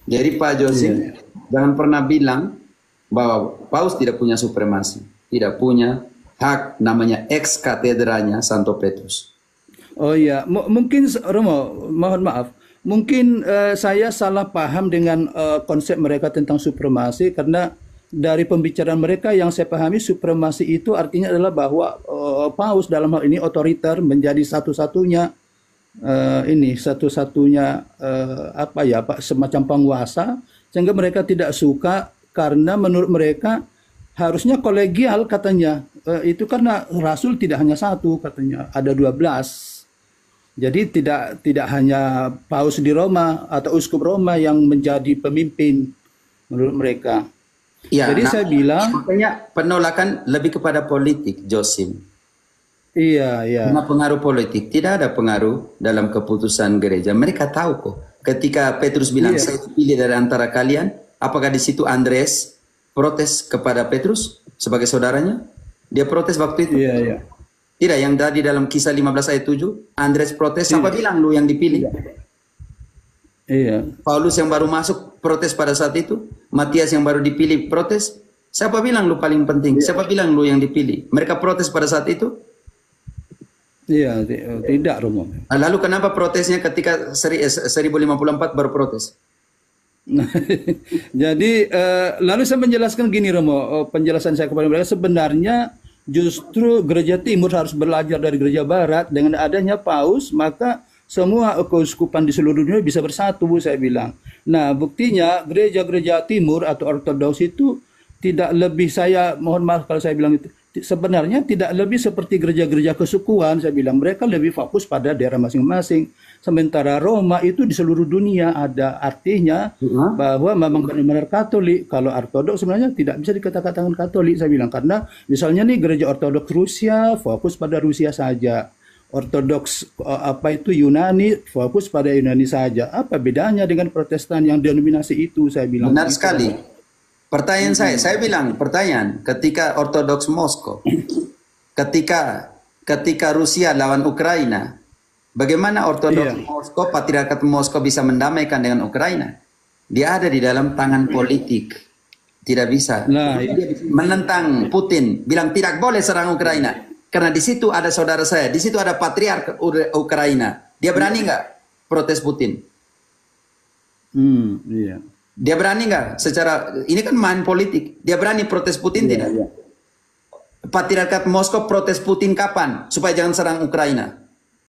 Jadi Pak Josip, jangan pernah bilang bahwa Paus tidak punya supremasi, tidak punya hak namanya ex katedranya Santo Petrus. Oh iya, mungkin Romo, mohon maaf. Mungkin saya salah paham dengan konsep mereka tentang supremasi karena dari pembicaraan mereka yang saya pahami supremasi itu artinya adalah bahwa paus dalam hal ini otoriter menjadi satu-satunya satu-satunya apa ya Pak semacam penguasa sehingga mereka tidak suka karena menurut mereka harusnya kolegial katanya. Itu karena rasul tidak hanya satu katanya, ada 12. Jadi tidak hanya paus di Roma atau uskup Roma yang menjadi pemimpin menurut mereka. Ya, Jadi nah, saya bilang, makanya penolakan lebih kepada politik, Josim. iya, iya, Karena pengaruh politik, tidak ada pengaruh dalam keputusan gereja. Mereka tahu kok. Ketika Petrus bilang, iya, saya pilih dari antara kalian, apakah di situ Andreas protes kepada Petrus sebagai saudaranya? Dia protes waktu itu. iya, iya, Tidak, yang tadi dalam kisah 15 ayat 7, Andreas protes, siapa iya, bilang lu yang dipilih? iya, Paulus yang baru masuk protes pada saat itu, Matias yang baru dipilih protes, siapa bilang lu paling penting? iya, Siapa bilang lu yang dipilih? Mereka protes pada saat itu. iya, tidak Romo. Nah, lalu kenapa protesnya ketika 1054 baru protes? Jadi lalu saya menjelaskan gini Romo, penjelasan saya kepada mereka sebenarnya justru gereja timur harus belajar dari gereja barat dengan adanya paus maka semua keuskupan di seluruh dunia bisa bersatu saya bilang. Nah, buktinya gereja-gereja timur atau ortodoks itu tidak lebih saya mohon maaf kalau saya bilang itu sebenarnya tidak lebih seperti gereja-gereja kesukuan saya bilang mereka lebih fokus pada daerah masing-masing. Sementara Roma itu di seluruh dunia ada artinya Hah? bahwa memang benar-benar Katolik. Kalau Ortodoks sebenarnya tidak bisa dikatakan Katolik saya bilang karena misalnya nih gereja Ortodoks Rusia fokus pada Rusia saja. Ortodoks apa itu Yunani fokus pada Yunani saja. Apa bedanya dengan Protestan yang denominasi itu saya bilang Benar begitu sekali. Romo. Pertanyaan saya bilang pertanyaan, ketika Ortodoks Moskow, ketika Rusia lawan Ukraina, bagaimana Ortodoks Iya. Moskow, Patriarkat Moskow bisa mendamaikan dengan Ukraina? Dia ada di dalam tangan politik, tidak bisa. Nah, Dia menentang Putin, bilang tidak boleh serang Ukraina, karena di situ ada saudara saya, di situ ada Patriark Ukraina. Dia berani nggak protes Putin? iya. Dia berani nggak secara ini kan main politik? Dia berani protes Putin Iya, tidak? iya. Patriarkat Moskow protes Putin kapan? Supaya jangan serang Ukraina.